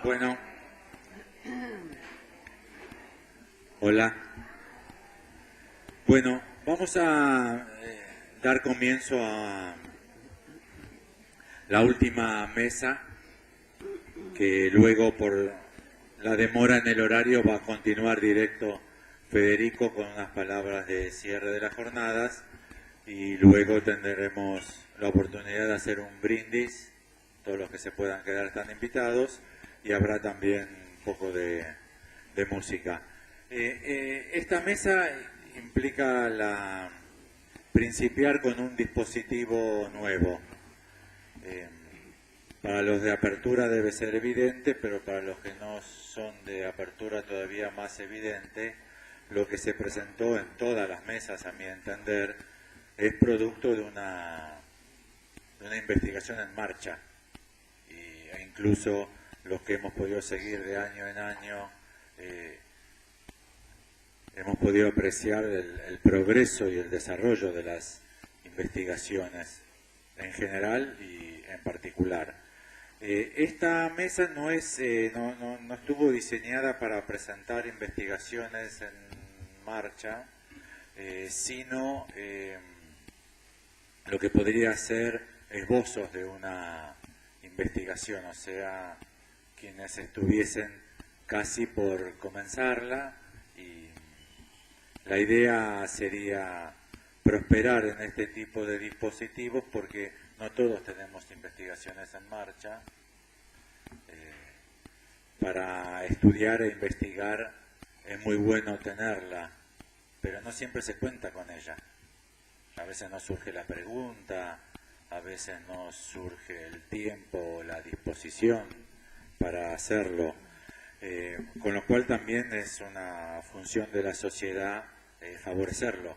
Bueno, hola. Bueno, vamos a dar comienzo a la última mesa, que luego por la demora en el horario va a continuar directo Federico con unas palabras de cierre de las jornadas y luego tendremos la oportunidad de hacer un brindis. Todos los que se puedan quedar están invitados y habrá también un poco de música. Esta mesa implica principiar con un dispositivo nuevo. Para los de apertura debe ser evidente, pero para los que no son de apertura todavía más evidente, lo que se presentó en todas las mesas, a mi entender, es producto de una investigación en marcha. E incluso los que hemos podido seguir de año en año, hemos podido apreciar el progreso y el desarrollo de las investigaciones en general y en particular. Esta mesa no estuvo diseñada para presentar investigaciones en marcha, sino lo que podría ser esbozos de una investigación, o sea, quienes estuviesen casi por comenzarla, y la idea sería prosperar en este tipo de dispositivos porque no todos tenemos investigaciones en marcha. Para estudiar e investigar es muy bueno tenerla, pero no siempre se cuenta con ella. A veces no surge la pregunta, a veces no surge el tiempo o la disposición para hacerlo, con lo cual también es una función de la sociedad favorecerlo,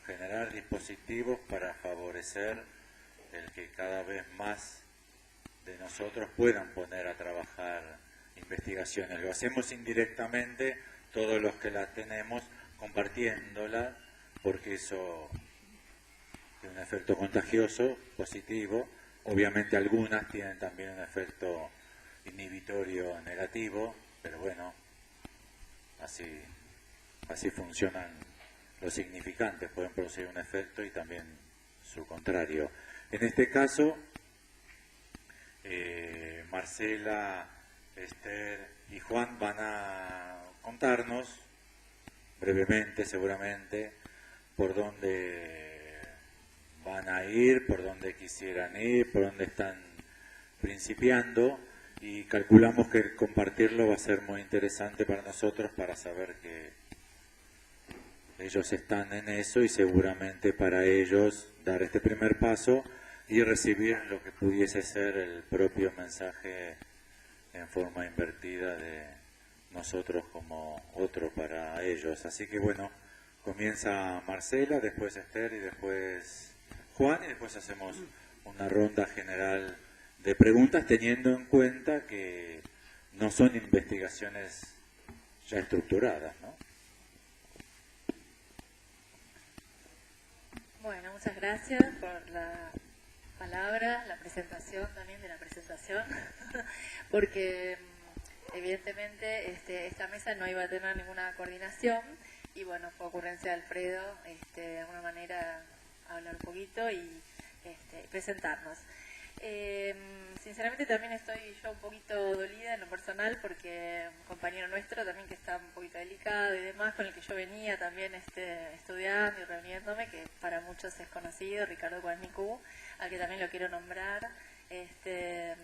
generar dispositivos para favorecer el que cada vez más de nosotros puedan poner a trabajar investigaciones. Lo hacemos indirectamente todos los que las tenemos, compartiéndola, porque eso tiene un efecto contagioso, positivo. Obviamente algunas tienen también un efecto inhibitorio negativo, pero bueno, así funcionan los significantes, pueden producir un efecto y también su contrario. En este caso, Marcela, Esther y Juan van a contarnos brevemente, seguramente, por dónde van a ir, por dónde quisieran ir, por dónde están principiando, y calculamos que compartirlo va a ser muy interesante para nosotros para saber que ellos están en eso y seguramente para ellos dar este primer paso y recibir lo que pudiese ser el propio mensaje en forma invertida de nosotros como otro para ellos. Así que bueno, comienza Marcela, después Esther y después Juan, y después hacemos una ronda general de preguntas teniendo en cuenta que no son investigaciones ya estructuradas, ¿no? Bueno, muchas gracias por la palabra, la presentación también de la presentación, porque evidentemente esta mesa no iba a tener ninguna coordinación y bueno, fue ocurrencia de Alfredo de alguna manera hablar un poquito y presentarnos. Sinceramente también estoy yo un poquito dolida en lo personal porque un compañero nuestro también que está un poquito delicado y demás, con el que yo venía también estudiando y reuniéndome, que para muchos es conocido, Ricardo Guarnicú, al que también lo quiero nombrar, que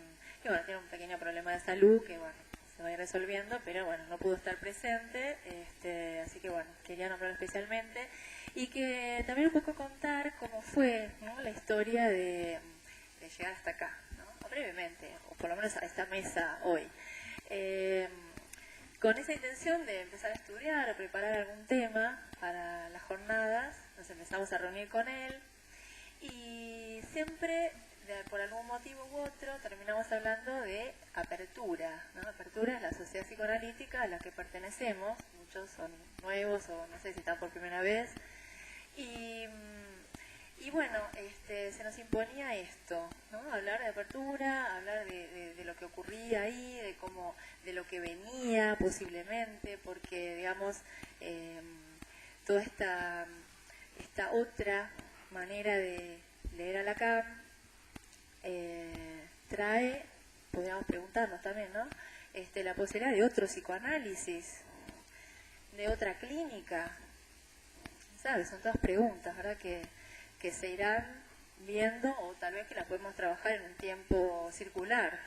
bueno, tiene un pequeño problema de salud que bueno, se va a ir resolviendo, pero bueno, no pudo estar presente, así que bueno, quería nombrarlo especialmente y que también un poco contar cómo fue, ¿no?, la historia de llegar hasta acá, ¿no?, brevemente, o por lo menos a esta mesa hoy. Con esa intención de empezar a estudiar o preparar algún tema para las jornadas, nos empezamos a reunir con él y siempre, por algún motivo u otro, terminamos hablando de Apertura, ¿no? Apertura es la sociedad psicoanalítica a la que pertenecemos, muchos son nuevos o no sé si están por primera vez, y bueno, se nos imponía esto, ¿no? Hablar de apertura, hablar de lo que ocurría ahí, de cómo, de lo que venía posiblemente, porque digamos toda esta otra manera de leer a Lacan trae, podríamos preguntarnos también, ¿no? La posibilidad de otro psicoanálisis, de otra clínica, ¿sabes? Son todas preguntas, ¿verdad? Que se irán viendo, o tal vez que las podemos trabajar en un tiempo circular,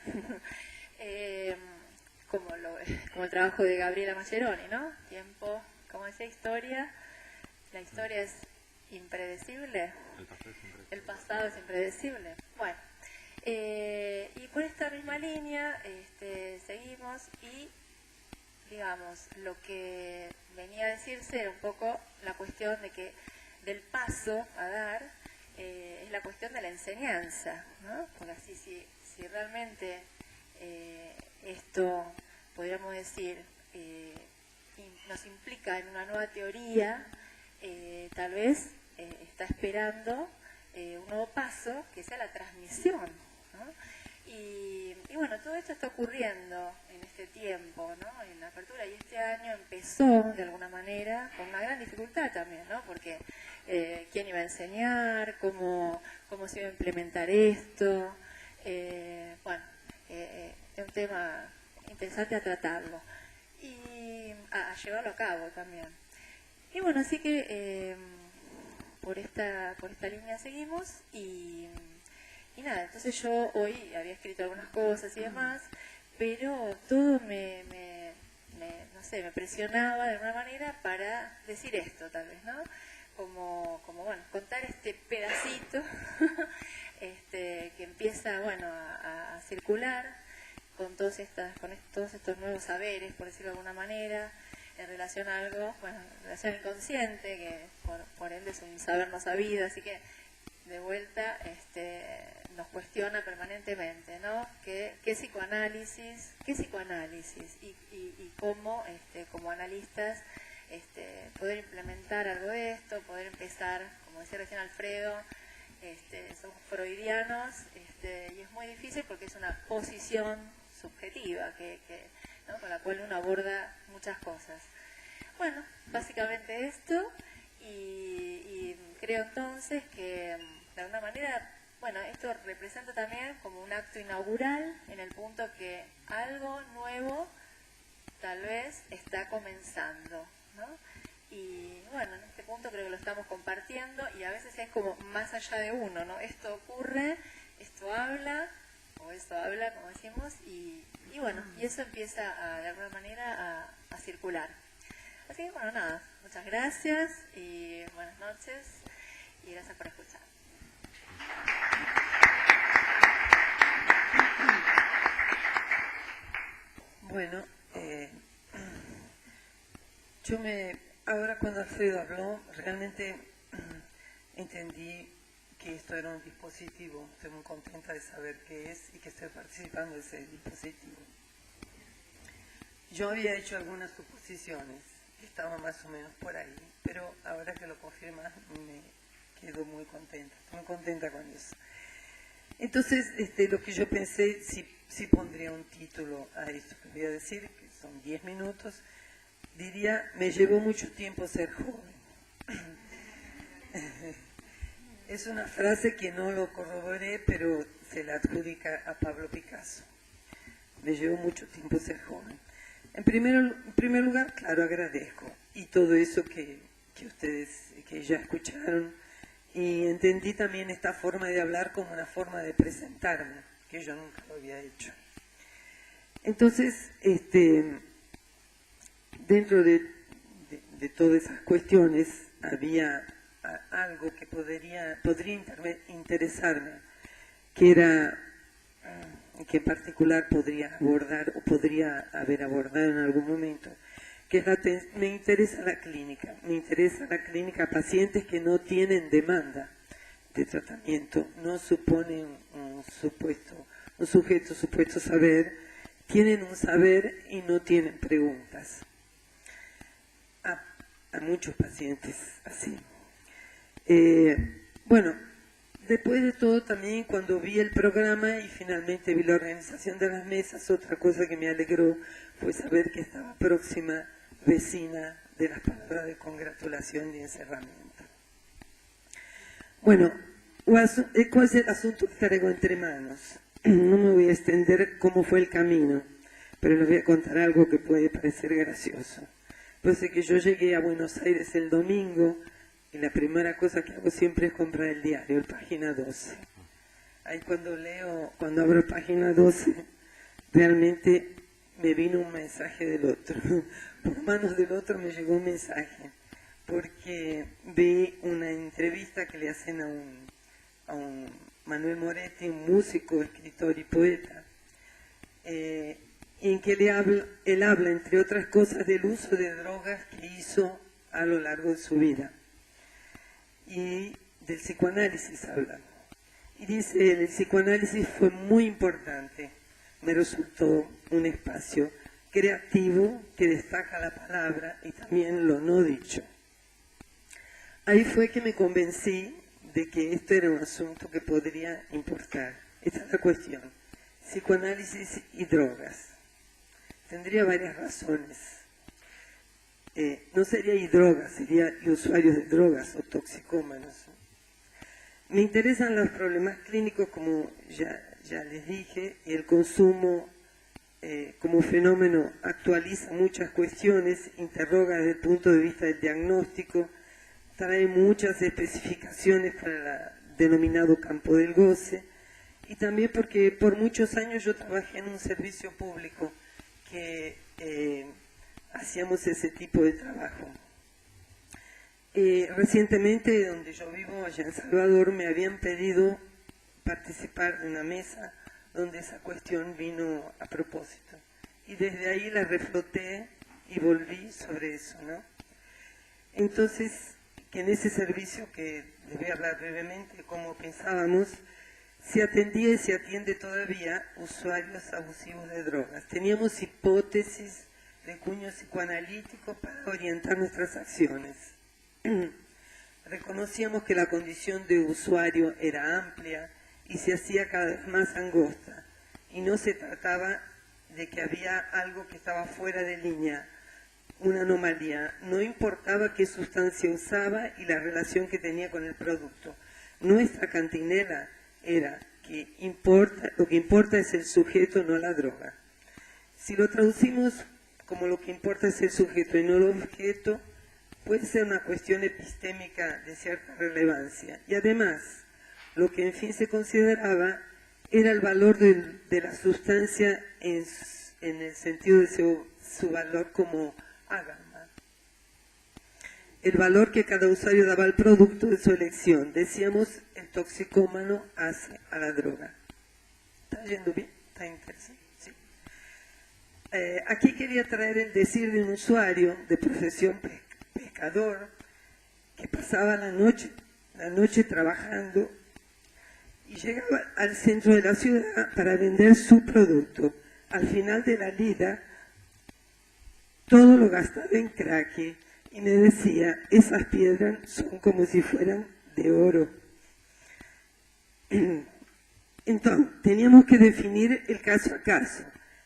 como el trabajo de Gabriela Mascheroni, ¿no? Tiempo, como decía, historia, la historia es impredecible, el pasado es impredecible. Bueno, y por esta misma línea seguimos y, digamos, lo que venía a decirse era un poco la cuestión de que del paso a dar es la cuestión de la enseñanza, ¿no? Porque así, si realmente esto, podríamos decir, nos implica en una nueva teoría, tal vez está esperando un nuevo paso que sea la transmisión, ¿no? Y bueno, todo esto está ocurriendo en este tiempo, ¿no? En la apertura, y este año empezó de alguna manera con una gran dificultad también, ¿no? Porque quién iba a enseñar, cómo se iba a implementar esto, bueno, es un tema interesante a tratarlo y a llevarlo a cabo también. Y bueno, así que por esta línea seguimos y nada, entonces yo hoy había escrito algunas cosas y demás, pero todo no sé, me presionaba de alguna manera para decir esto tal vez, ¿no? Como bueno, contar este pedacito que empieza, bueno, a circular con todos estos nuevos saberes, por decirlo de alguna manera, en relación a algo, bueno, en relación al inconsciente, que por ende es un saber no sabido, así que de vuelta nos cuestiona permanentemente, ¿no? ¿Qué psicoanálisis? Y cómo, como analistas, poder implementar algo de esto, poder empezar, como decía recién Alfredo, somos freudianos, y es muy difícil porque es una posición subjetiva ¿no? Con la cual uno aborda muchas cosas. Bueno, básicamente esto, y creo entonces que de alguna manera, bueno, esto representa también como un acto inaugural en el punto que algo nuevo tal vez está comenzando, ¿no? Y bueno, en este punto creo que lo estamos compartiendo y a veces es como más allá de uno, ¿no? Esto ocurre, esto habla, o esto habla, como decimos, y bueno, y eso empieza de alguna manera a circular. Así que bueno, nada, muchas gracias y buenas noches y gracias por escuchar. Bueno, ahora cuando Alfredo habló, realmente entendí que esto era un dispositivo. Estoy muy contenta de saber qué es y que estoy participando de ese dispositivo. Yo había hecho algunas suposiciones, estaba más o menos por ahí, pero ahora que lo confirmas me quedo muy contenta con eso. Entonces, lo que yo pensé, si pondría un título a esto que voy a decir, que son 10 minutos, diría, me llevó mucho tiempo ser joven. Es una frase que no lo corroboré, pero se la adjudica a Pablo Picasso. Me llevó mucho tiempo ser joven. En primer lugar, claro, agradezco. Y todo eso que ustedes que ya escucharon, y entendí también esta forma de hablar como una forma de presentarme, que yo nunca lo había hecho. Entonces, dentro de todas esas cuestiones había algo que podría interesarme, que era, que en particular podría abordar o podría haber abordado en algún momento, que me interesa la clínica a pacientes que no tienen demanda de tratamiento, no suponen un sujeto supuesto saber, tienen un saber y no tienen preguntas. A muchos pacientes así. Bueno, después de todo también cuando vi el programa y finalmente vi la organización de las mesas, otra cosa que me alegró fue saber que estaba próxima vecina de las palabras de congratulación y encerramiento. Bueno, ¿cuál es el asunto que traigo entre manos? No me voy a extender cómo fue el camino, pero les voy a contar algo que puede parecer gracioso. Pues es que yo llegué a Buenos Aires el domingo y la primera cosa que hago siempre es comprar el diario, el página 12. Ahí cuando abro página 12, realmente me vino un mensaje del otro. Por manos del otro me llegó un mensaje, porque vi una entrevista que le hacen a un Manuel Moretti, un músico, escritor y poeta, en que él habla, entre otras cosas, del uso de drogas que hizo a lo largo de su vida. Y del psicoanálisis habla. Y dice, el psicoanálisis fue muy importante, me resultó un espacio creativo que destaca la palabra y también lo no dicho. Ahí fue que me convencí de que esto era un asunto que podría importar. Esta es la cuestión. Psicoanálisis y drogas. Tendría varias razones. No sería y drogas, sería y usuarios de drogas o toxicómanos. Me interesan los problemas clínicos, como ya les dije, y el consumo como fenómeno actualiza muchas cuestiones, interroga desde el punto de vista del diagnóstico, trae muchas especificaciones para el denominado campo del goce, y también porque por muchos años yo trabajé en un servicio público que hacíamos ese tipo de trabajo. Recientemente, donde yo vivo, allá en Salvador, me habían pedido participar de una mesa donde esa cuestión vino a propósito. Y desde ahí la refloté y volví sobre eso, ¿no? Entonces, que en ese servicio, que les voy a hablar brevemente cómo pensábamos, se atendía y se atiende todavía usuarios abusivos de drogas. Teníamos hipótesis de cuño psicoanalítico para orientar nuestras acciones. Reconocíamos que la condición de usuario era amplia y se hacía cada vez más angosta, y no se trataba de que había algo que estaba fuera de línea, una anomalía. No importaba qué sustancia usaba y la relación que tenía con el producto. Nuestra cantinela era que lo que importa es el sujeto, no la droga. Si lo traducimos como lo que importa es el sujeto y no el objeto, puede ser una cuestión epistémica de cierta relevancia. Y además, lo que en fin se consideraba era el valor de la sustancia en el sentido de su valor como ágama. El valor que cada usuario daba al producto de su elección. Decíamos, el toxicómano hace a la droga. ¿Está yendo bien? ¿Está interesante? Sí. Aquí quería traer el decir de un usuario de profesión pescador que pasaba la noche trabajando y llegaba al centro de la ciudad para vender su producto. Al final de la lida, todo lo gastaba en crack y me decía, esas piedras son como si fueran de oro. Entonces, teníamos que definir el caso a caso.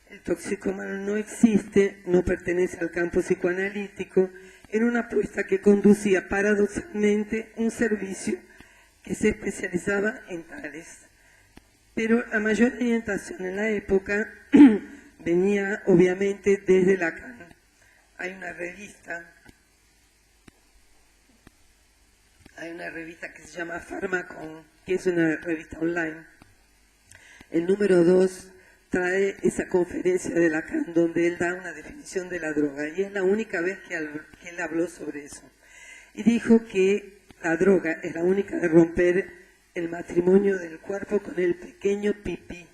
El toxicómano no existe, no pertenece al campo psicoanalítico, era una apuesta que conducía paradoxalmente un servicio que se especializaba en tales. Pero la mayor orientación en la época venía obviamente desde Lacan. Hay una revista que se llama Pharmacon, que es una revista online. El número 2 trae esa conferencia de Lacan donde él da una definición de la droga, y es la única vez que él habló sobre eso. Y dijo que la droga es la única de romper el matrimonio del cuerpo con el pequeño pipí,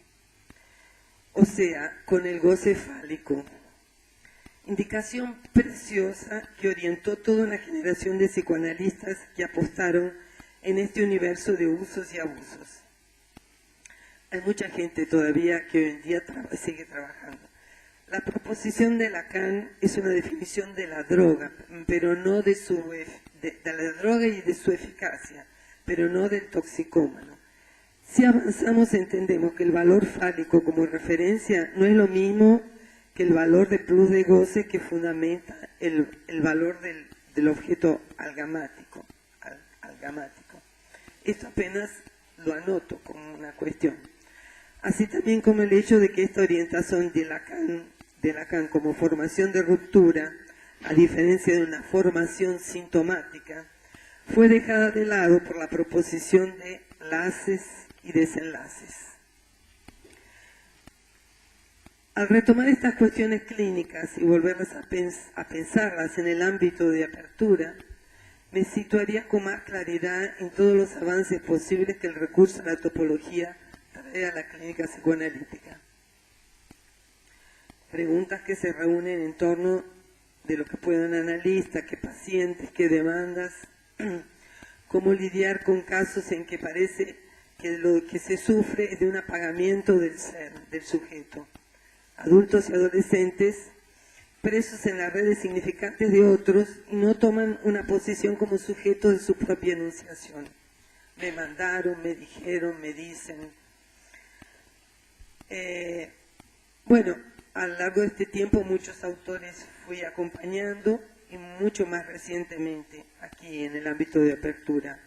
o sea, con el goce fálico. Indicación preciosa que orientó toda una generación de psicoanalistas que apostaron en este universo de usos y abusos. Hay mucha gente todavía que hoy en día sigue trabajando. La proposición de Lacan es una definición de la droga, pero no de la droga y de su eficacia, pero no del toxicómano. Si avanzamos entendemos que el valor fálico como referencia no es lo mismo que el valor de plus de goce que fundamenta el valor del objeto algamático. Esto apenas lo anoto como una cuestión. Así también como el hecho de que esta orientación de Lacan como formación de ruptura, a diferencia de una formación sintomática, fue dejada de lado por la proposición de laces y desenlaces. Al retomar estas cuestiones clínicas y volverlas a pensarlas en el ámbito de apertura, me situaría con más claridad en todos los avances posibles que el recurso a la topología trae a la clínica psicoanalítica. Preguntas que se reúnen en torno de lo que puede un analista, qué pacientes, qué demandas, cómo lidiar con casos en que parece que lo que se sufre es de un apagamiento del ser, del sujeto. Adultos y adolescentes presos en las redes significantes de otros y no toman una posición como sujetos de su propia enunciación. Me mandaron, me dijeron, me dicen. Bueno, a lo largo de este tiempo muchos autores fui acompañando y mucho más recientemente aquí en el ámbito de apertura.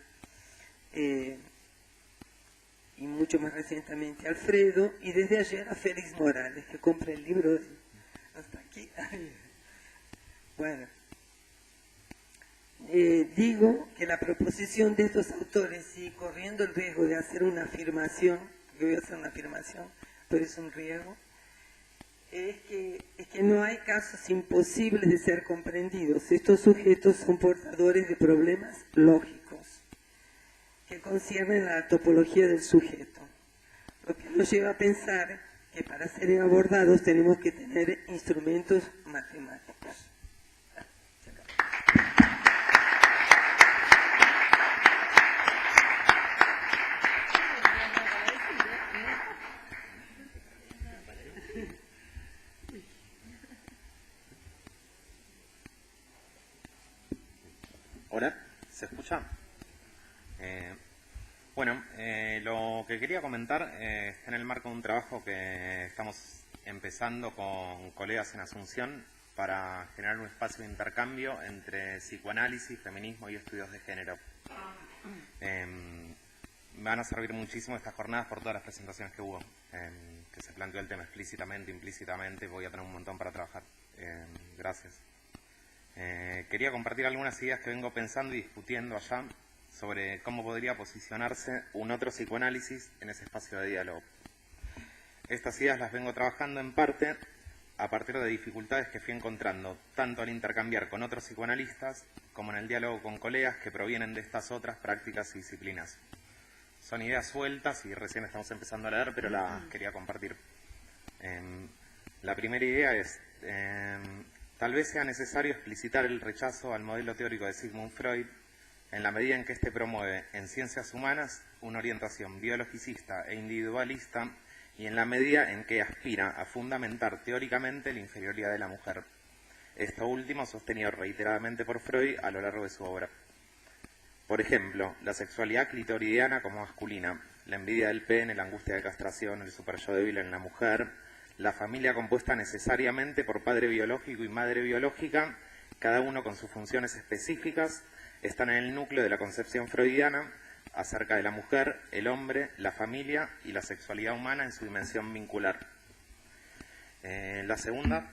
Y mucho más recientemente Alfredo, y desde ayer a Félix Morales, que compra el libro hasta aquí. Bueno, digo que la proposición de estos autores, y corriendo el riesgo de hacer una afirmación, porque voy a hacer una afirmación, pero es un riesgo, es que no hay casos imposibles de ser comprendidos. Estos sujetos son portadores de problemas lógicos que conciernen a la topología del sujeto, lo que nos lleva a pensar que para ser abordados tenemos que tener instrumentos matemáticos. ¿Hola? ¿Se escucha? Lo que quería comentar está en el marco de un trabajo que estamos empezando con colegas en Asunción para generar un espacio de intercambio entre psicoanálisis, feminismo y estudios de género. Me van a servir muchísimo estas jornadas por todas las presentaciones que hubo, que se planteó el tema explícitamente, implícitamente. Voy a tener un montón para trabajar. Gracias. Quería compartir algunas ideas que vengo pensando y discutiendo allá sobre cómo podría posicionarse un otro psicoanálisis en ese espacio de diálogo. Estas ideas las vengo trabajando en parte a partir de dificultades que fui encontrando, tanto al intercambiar con otros psicoanalistas como en el diálogo con colegas que provienen de estas otras prácticas y disciplinas. Son ideas sueltas y recién estamos empezando a leer, pero las quería compartir. La primera idea es, tal vez sea necesario explicitar el rechazo al modelo teórico de Sigmund Freud en la medida en que éste promueve en ciencias humanas una orientación biologicista e individualista y en la medida en que aspira a fundamentar teóricamente la inferioridad de la mujer. Esto último sostenido reiteradamente por Freud a lo largo de su obra. Por ejemplo, la sexualidad clitoridiana como masculina, la envidia del pene, la angustia de castración, el superyo débil en la mujer, la familia compuesta necesariamente por padre biológico y madre biológica, cada uno con sus funciones específicas, están en el núcleo de la concepción freudiana acerca de la mujer, el hombre, la familia y la sexualidad humana en su dimensión vincular. La segunda,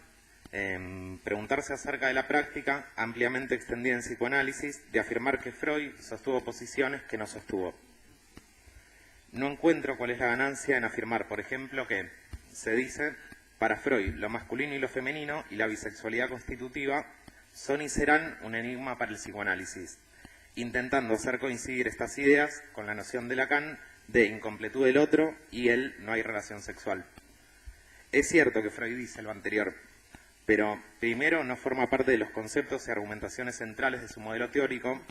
preguntarse acerca de la práctica, ampliamente extendida en psicoanálisis, de afirmar que Freud sostuvo posiciones que no sostuvo. No encuentro cuál es la ganancia en afirmar, por ejemplo, que se dice, para Freud, lo masculino y lo femenino y la bisexualidad constitutiva son y serán un enigma para el psicoanálisis, intentando hacer coincidir estas ideas con la noción de Lacan de incompletud del otro y el no hay relación sexual. Es cierto que Freud dice lo anterior, pero primero no forma parte de los conceptos y argumentaciones centrales de su modelo teórico,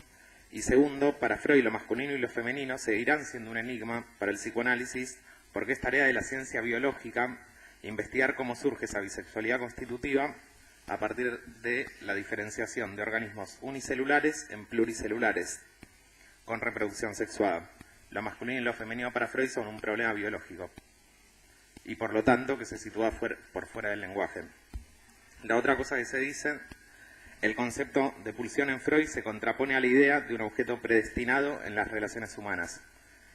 y segundo, para Freud lo masculino y lo femenino seguirán siendo un enigma para el psicoanálisis porque es tarea de la ciencia biológica investigar cómo surge esa bisexualidad constitutiva a partir de la diferenciación de organismos unicelulares en pluricelulares, con reproducción sexuada, lo masculino y lo femenino para Freud son un problema biológico y por lo tanto que se sitúa por fuera del lenguaje. La otra cosa que se dice, el concepto de pulsión en Freud se contrapone a la idea de un objeto predestinado en las relaciones humanas.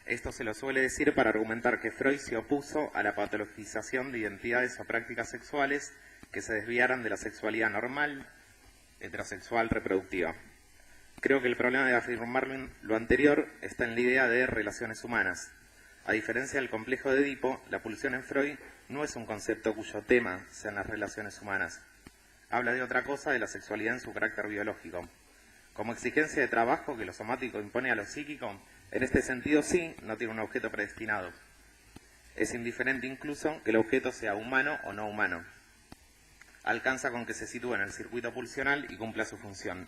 Esto se lo suele decir para argumentar que Freud se opuso a la patologización de identidades o prácticas sexuales que se desviaran de la sexualidad normal, heterosexual, reproductiva. Creo que el problema de afirmar lo anterior está en la idea de relaciones humanas. A diferencia del complejo de Edipo, la pulsión en Freud no es un concepto cuyo tema sean las relaciones humanas. Habla de otra cosa, de la sexualidad en su carácter biológico. Como exigencia de trabajo que lo somático impone a lo psíquico, en este sentido sí, no tiene un objeto predestinado. Es indiferente incluso que el objeto sea humano o no humano. Alcanza con que se sitúe en el circuito pulsional y cumpla su función.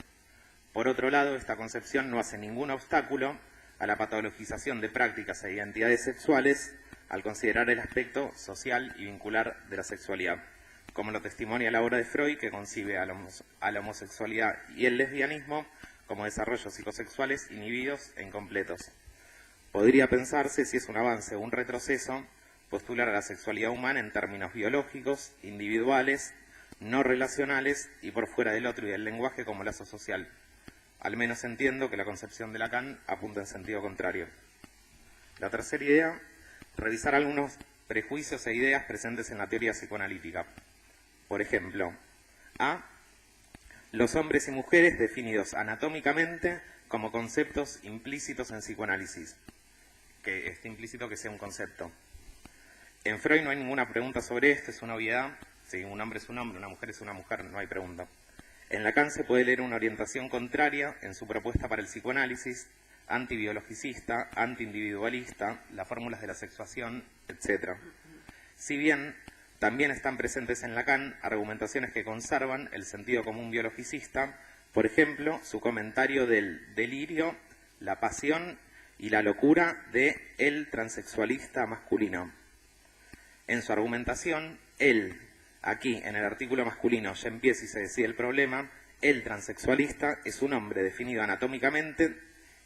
Por otro lado, esta concepción no hace ningún obstáculo a la patologización de prácticas e identidades sexuales al considerar el aspecto social y vincular de la sexualidad, como lo testimonia la obra de Freud, que concibe a la homosexualidad y el lesbianismo como desarrollos psicosexuales inhibidos e incompletos. Podría pensarse, si es un avance o un retroceso, postular a la sexualidad humana en términos biológicos, individuales, no relacionales y por fuera del otro y del lenguaje como lazo social. Al menos entiendo que la concepción de Lacan apunta en sentido contrario. La tercera idea, revisar algunos prejuicios e ideas presentes en la teoría psicoanalítica. Por ejemplo, A. Los hombres y mujeres definidos anatómicamente como conceptos implícitos en psicoanálisis. Que esté implícito que sea un concepto. En Freud no hay ninguna pregunta sobre esto, es una obviedad. Si un hombre es un hombre, una mujer es una mujer, no hay pregunta. En Lacan se puede leer una orientación contraria en su propuesta para el psicoanálisis, antibiologicista, antiindividualista, las fórmulas de la sexuación, etc. Si bien también están presentes en Lacan argumentaciones que conservan el sentido común biologicista, por ejemplo, su comentario del delirio, la pasión y la locura de el transexualista masculino. En su argumentación, él, aquí en el artículo masculino ya empieza y se decide el problema, el transexualista es un hombre definido anatómicamente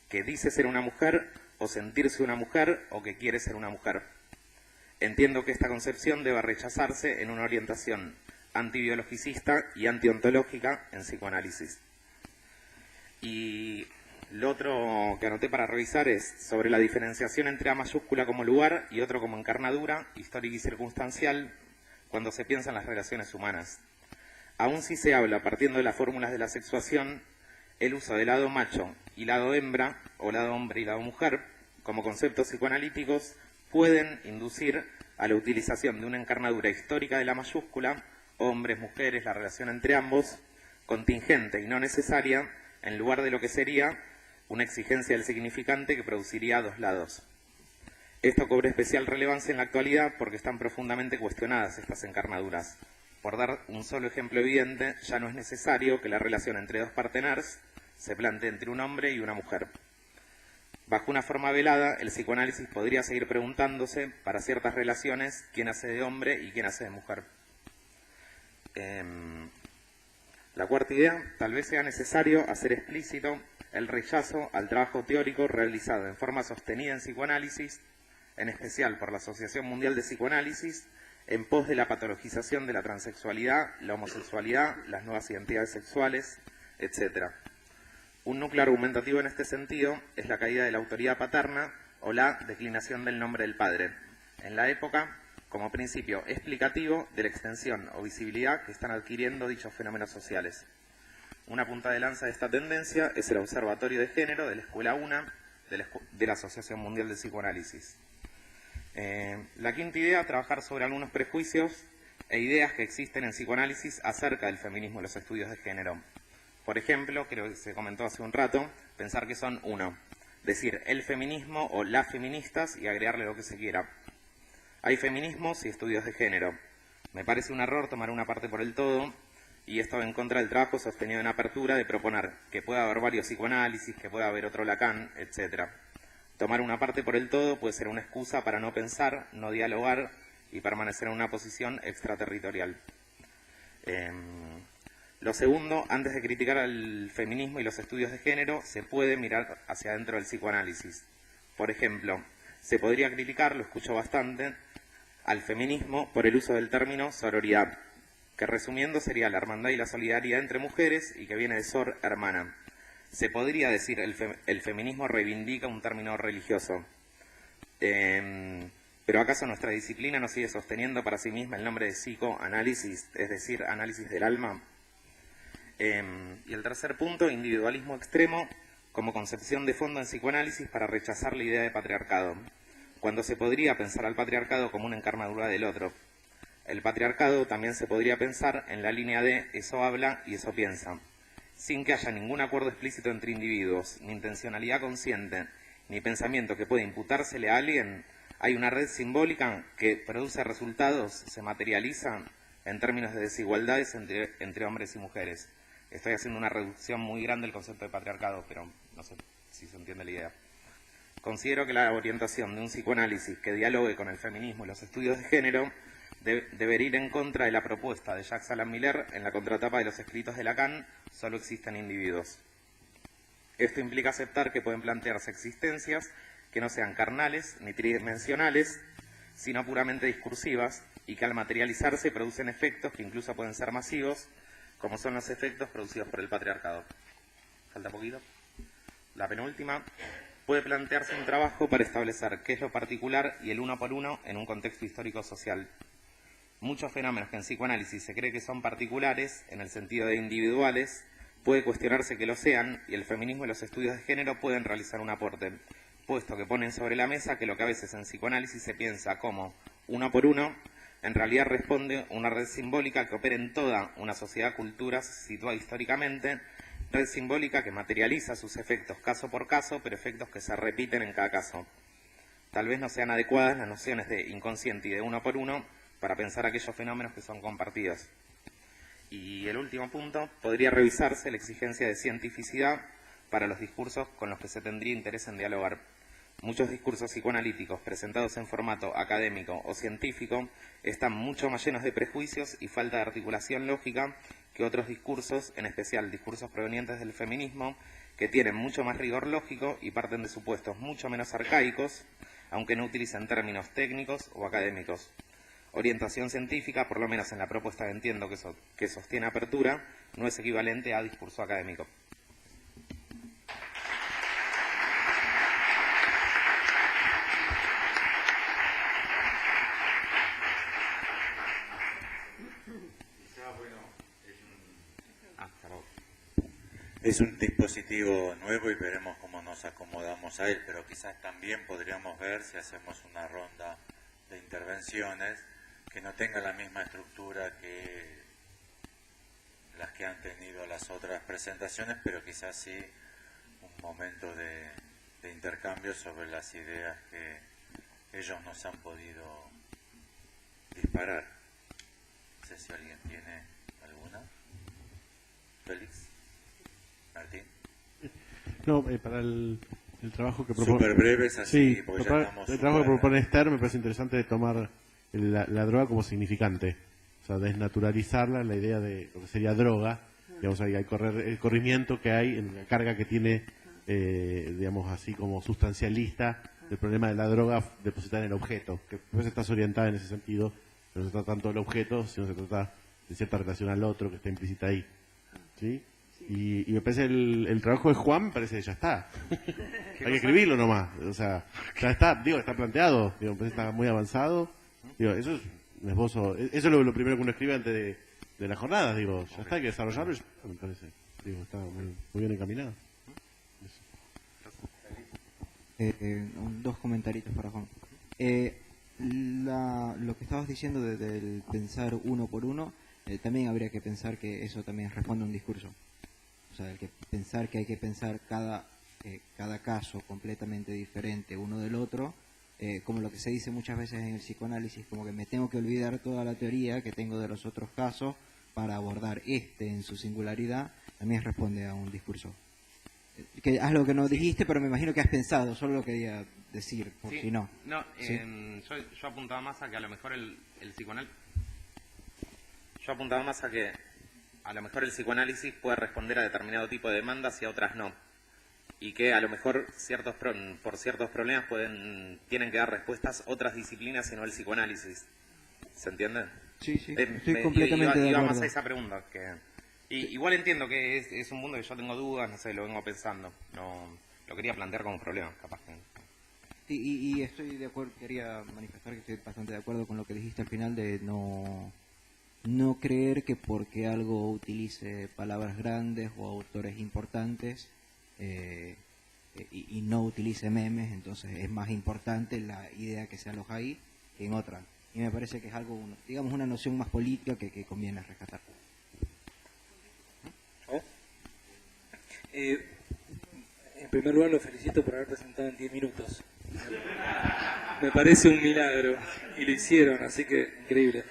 que dice ser una mujer o sentirse una mujer o que quiere ser una mujer. Entiendo que esta concepción debe rechazarse en una orientación antibiologicista y antiontológica en psicoanálisis. Y lo otro que anoté para revisar es sobre la diferenciación entre A mayúscula como lugar y otro como encarnadura, histórica y circunstancial, cuando se piensa en las relaciones humanas. Aun si se habla partiendo de las fórmulas de la sexuación, el uso de lado macho y lado hembra, o lado hombre y lado mujer, como conceptos psicoanalíticos, pueden inducir a la utilización de una encarnadura histórica de la mayúscula, hombres, mujeres, la relación entre ambos, contingente y no necesaria, en lugar de lo que sería una exigencia del significante que produciría dos lados. Esto cobra especial relevancia en la actualidad porque están profundamente cuestionadas estas encarnaduras. Por dar un solo ejemplo evidente, ya no es necesario que la relación entre dos parteners se plantee entre un hombre y una mujer. Bajo una forma velada, el psicoanálisis podría seguir preguntándose, para ciertas relaciones, quién hace de hombre y quién hace de mujer. La cuarta idea, tal vez sea necesario hacer explícito el rechazo al trabajo teórico realizado en forma sostenida en psicoanálisis, en especial por la Asociación Mundial de Psicoanálisis, en pos de la patologización de la transexualidad, la homosexualidad, las nuevas identidades sexuales, etc. Un núcleo argumentativo en este sentido es la caída de la autoridad paterna o la declinación del nombre del padre, en la época como principio explicativo de la extensión o visibilidad que están adquiriendo dichos fenómenos sociales. Una punta de lanza de esta tendencia es el Observatorio de Género de la Escuela UNA de la Asociación Mundial de Psicoanálisis. La quinta idea, trabajar sobre algunos prejuicios e ideas que existen en psicoanálisis acerca del feminismo y los estudios de género. Por ejemplo, creo que se comentó hace un rato, pensar que son uno, decir el feminismo o las feministas y agregarle lo que se quiera. Hay feminismos y estudios de género. Me parece un error tomar una parte por el todo, y esto va en contra del trabajo sostenido en apertura de proponer que pueda haber varios psicoanálisis, que pueda haber otro Lacan, etc. Tomar una parte por el todo puede ser una excusa para no pensar, no dialogar y permanecer en una posición extraterritorial. Lo segundo, antes de criticar al feminismo y los estudios de género, se puede mirar hacia adentro del psicoanálisis. Por ejemplo, se podría criticar, lo escucho bastante, al feminismo por el uso del término sororidad, que resumiendo sería la hermandad y la solidaridad entre mujeres y que viene de sor, hermana. Se podría decir el feminismo reivindica un término religioso. Pero ¿acaso nuestra disciplina no sigue sosteniendo para sí misma el nombre de psicoanálisis, es decir, análisis del alma? Y el tercer punto, individualismo extremo como concepción de fondo en psicoanálisis para rechazar la idea de patriarcado, cuando se podría pensar al patriarcado como una encarnadura del otro. El patriarcado también se podría pensar en la línea de eso habla y eso piensa, sin que haya ningún acuerdo explícito entre individuos, ni intencionalidad consciente, ni pensamiento que pueda imputársele a alguien. Hay una red simbólica que produce resultados, se materializa en términos de desigualdades entre hombres y mujeres. Estoy haciendo una reducción muy grande del concepto de patriarcado, pero no sé si se entiende la idea. Considero que la orientación de un psicoanálisis que dialogue con el feminismo y los estudios de género debería ir en contra de la propuesta de Jacques Alan Miller en la contratapa de los escritos de Lacan, solo existen individuos. Esto implica aceptar que pueden plantearse existencias que no sean carnales ni tridimensionales, sino puramente discursivas, y que al materializarse producen efectos que incluso pueden ser masivos, como son los efectos producidos por el patriarcado. ¿Falta poquito? La penúltima, puede plantearse un trabajo para establecer qué es lo particular y el uno por uno en un contexto histórico-social. Muchos fenómenos que en psicoanálisis se cree que son particulares, en el sentido de individuales, puede cuestionarse que lo sean, y el feminismo y los estudios de género pueden realizar un aporte, puesto que ponen sobre la mesa que lo que a veces en psicoanálisis se piensa como uno por uno, en realidad responde a una red simbólica que opera en toda una sociedad culturas situada históricamente, red simbólica que materializa sus efectos caso por caso, pero efectos que se repiten en cada caso. Tal vez no sean adecuadas las nociones de inconsciente y de uno por uno para pensar aquellos fenómenos que son compartidos. Y el último punto, podría revisarse la exigencia de cientificidad para los discursos con los que se tendría interés en dialogar. Muchos discursos psicoanalíticos presentados en formato académico o científico están mucho más llenos de prejuicios y falta de articulación lógica que otros discursos, en especial discursos provenientes del feminismo, que tienen mucho más rigor lógico y parten de supuestos mucho menos arcaicos, aunque no utilicen términos técnicos o académicos. Orientación científica, por lo menos en la propuesta que entiendo que sostiene apertura, no es equivalente a discurso académico. Es un dispositivo nuevo y veremos cómo nos acomodamos a él, pero quizás también podríamos ver si hacemos una ronda de intervenciones que no tenga la misma estructura que las que han tenido las otras presentaciones, pero quizás sí un momento de intercambio sobre las ideas que ellos nos han podido disparar. No sé si alguien tiene alguna. Félix. Martín. No, para el trabajo que propone... Súper breves, así, sí, porque ya estamos el trabajo que super... propone Esther me parece interesante tomar la droga como significante. O sea, desnaturalizarla, la idea de lo que sería droga. Digamos, ahí hay el corrimiento que hay en la carga que tiene, digamos así, como sustancialista del problema de la droga depositada en el objeto. Que pues estás orientada en ese sentido, pero no se trata tanto del objeto, sino se trata de cierta relación al otro que está implícita ahí. ¿Sí? Y me parece el trabajo de Juan, me parece que ya está. Hay que escribirlo nomás. O sea, ya está, digo, está planteado, digo, me parece que está muy avanzado. Digo, eso es un esbozo, eso es lo primero que uno escribe antes de la jornada, digo, ya está, hay que desarrollarlo, me parece. Digo, está muy bien encaminado. Dos comentarios para Juan. Lo que estabas diciendo del pensar uno por uno, también habría que pensar que eso también responde a un discurso. O sea, pensar que hay que pensar cada caso completamente diferente uno del otro, como lo que se dice muchas veces en el psicoanálisis, como que me tengo que olvidar toda la teoría que tengo de los otros casos para abordar en su singularidad, también responde a un discurso. Que es algo que no dijiste, pero me imagino que has pensado, solo lo quería decir, por sí, si no. No, ¿sí? Yo apuntaba más a que a lo mejor el psicoanálisis... Yo apuntaba más a que a lo mejor el psicoanálisis puede responder a determinado tipo de demandas y a otras no. y que a lo mejor por ciertos problemas tienen que dar respuestas otras disciplinas y no el psicoanálisis. ¿Se entiende? Sí, sí, estoy completamente de acuerdo. acuerdo. A esa pregunta. Igual entiendo que es un mundo que yo tengo dudas, no sé, lo vengo pensando. No, lo quería plantear como un problema, capaz que... Y estoy de acuerdo, quería manifestar que estoy bastante de acuerdo con lo que dijiste al final de no creer que porque algo utilice palabras grandes o autores importantes y no utilice memes, entonces es más importante la idea que se aloja ahí que en otra. Y me parece que es algo, digamos, una noción más política que conviene rescatar. En primer lugar, lo felicito por haber presentado en 10 minutos. Me parece un milagro y lo hicieron, así que increíble.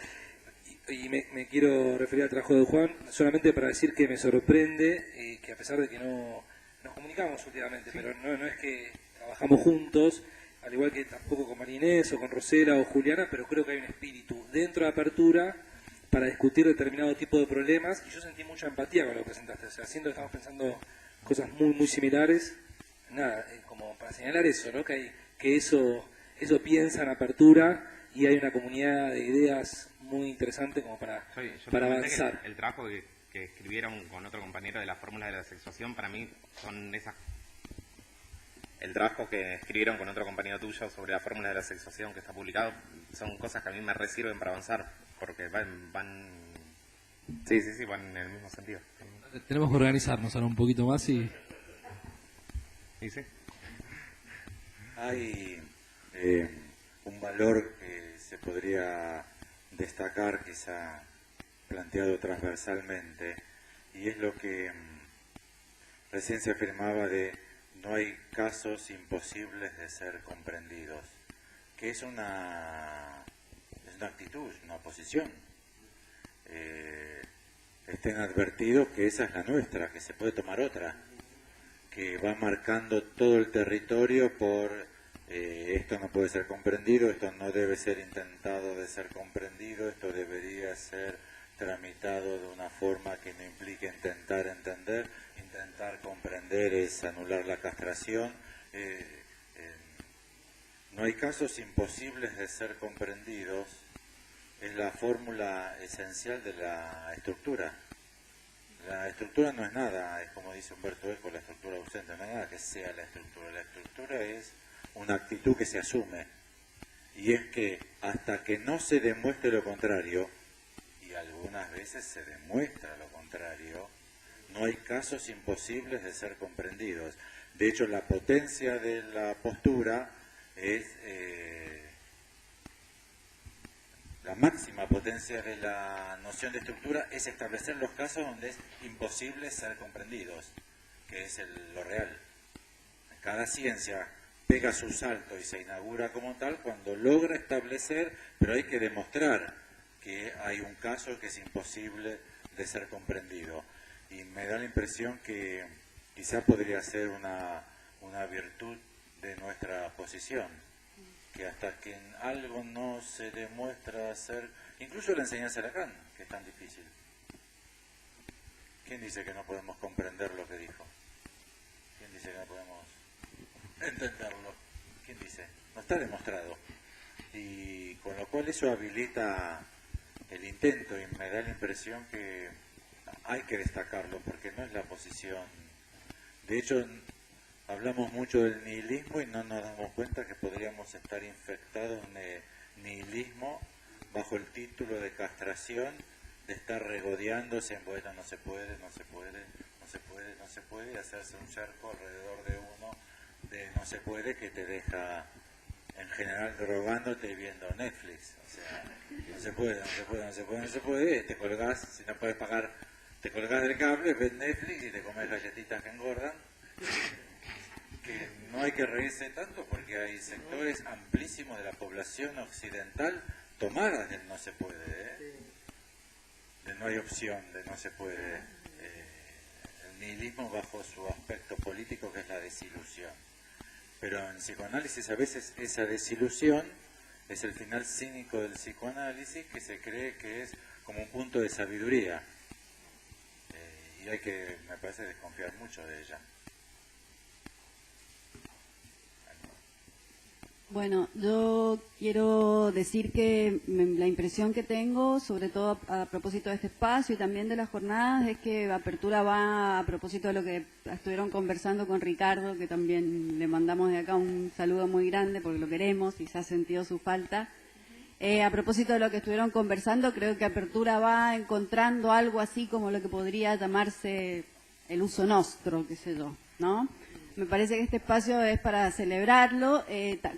Y me quiero referir al trabajo de Juan solamente para decir que me sorprende que a pesar de que no nos comunicamos últimamente, pero no es que trabajamos juntos, al igual que tampoco con Marinés o con Rosela o Juliana, pero creo que hay un espíritu dentro de Apertura para discutir determinado tipo de problemas, y yo sentí mucha empatía con lo que presentaste, o sea, siento que estamos pensando cosas muy similares. Nada, como para señalar eso, ¿no? Que eso piensa en Apertura y hay una comunidad de ideas muy interesante como para avanzar. El trabajo que escribieron con otro compañero de la fórmula de la sexuación, para mí son esas... El trabajo que escribieron con otro compañero tuyo sobre la fórmula de la sexuación que está publicado, son cosas que a mí me sirven para avanzar, porque van en el mismo sentido. Tenemos que organizarnos ahora un poquito más y... Sí. Hay un valor que se podría destacar, quizá planteado transversalmente, y es lo que recién se afirmaba de no hay casos imposibles de ser comprendidos, que es una actitud, una posición. Estén advertidos que esa es la nuestra, que se puede tomar otra, que va marcando todo el territorio por esto no puede ser comprendido, esto no debe ser intentado de ser comprendido, esto debería ser tramitado de una forma que no implique intentar entender. Intentar comprender es anular la castración. No hay casos imposibles de ser comprendidos, es la fórmula esencial de la estructura. La estructura no es nada, es como dice Humberto Eco, la estructura ausente, no hay nada que sea la estructura es una actitud que se asume, y es que hasta que no se demuestre lo contrario, y algunas veces se demuestra lo contrario, no hay casos imposibles de ser comprendidos. De hecho, la potencia de la postura es la máxima potencia de la noción de estructura es establecer los casos donde es imposible ser comprendidos, que es lo real. Cada ciencia pega su salto y se inaugura como tal cuando logra establecer, pero hay que demostrar que hay un caso que es imposible de ser comprendido. Y me da la impresión que quizá podría ser una virtud de nuestra posición, que hasta que en algo no se demuestra ser, incluso la enseñanza de Lacan, que es tan difícil. ¿Quién dice que no podemos comprender lo que dijo? ¿Quién dice que no podemos entenderlo? ¿Quién dice? No está demostrado. Y con lo cual eso habilita el intento, y me da la impresión que hay que destacarlo, porque no es la posición. De hecho, hablamos mucho del nihilismo y no nos damos cuenta que podríamos estar infectados de nihilismo bajo el título de castración, de estar regodeándose en bueno, no se puede, y hacerse un cerco alrededor de uno de no se puede, que te deja en general drogándote y viendo Netflix. O sea, no se puede, te colgás, si no puedes pagar, te colgás del cable, ves Netflix y te comes galletitas que engordan. Que no hay que reírse tanto porque hay sectores amplísimos de la población occidental tomadas del no se puede, de no hay opción, de no se puede. El nihilismo bajo su aspecto político, que es la desilusión. Pero en psicoanálisis a veces esa desilusión es el final cínico del psicoanálisis, que se cree que es como un punto de sabiduría. Y hay que, me parece, desconfiar mucho de ella. Bueno, yo quiero decir que la impresión que tengo, sobre todo a propósito de este espacio y también de las jornadas, es que Apertura va, a propósito de lo que estuvieron conversando con Ricardo, que también le mandamos de acá un saludo muy grande porque lo queremos y se ha sentido su falta. A propósito de lo que estuvieron conversando, creo que Apertura va encontrando algo así como lo que podría llamarse el uso nostro, qué sé yo, ¿no? Me parece que este espacio es para celebrarlo.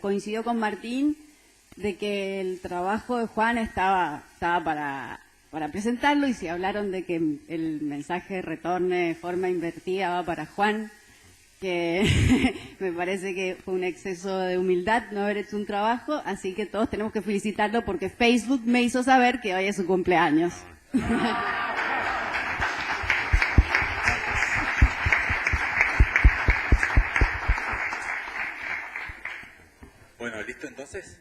Coincidió con Martín de que el trabajo de Juan estaba para presentarlo, y si hablaron de que el mensaje retorne de forma invertida va para Juan, que me parece que fue un exceso de humildad no haber hecho un trabajo, así que todos tenemos que felicitarlo porque Facebook me hizo saber que hoy es su cumpleaños. Bueno, ¿listo entonces?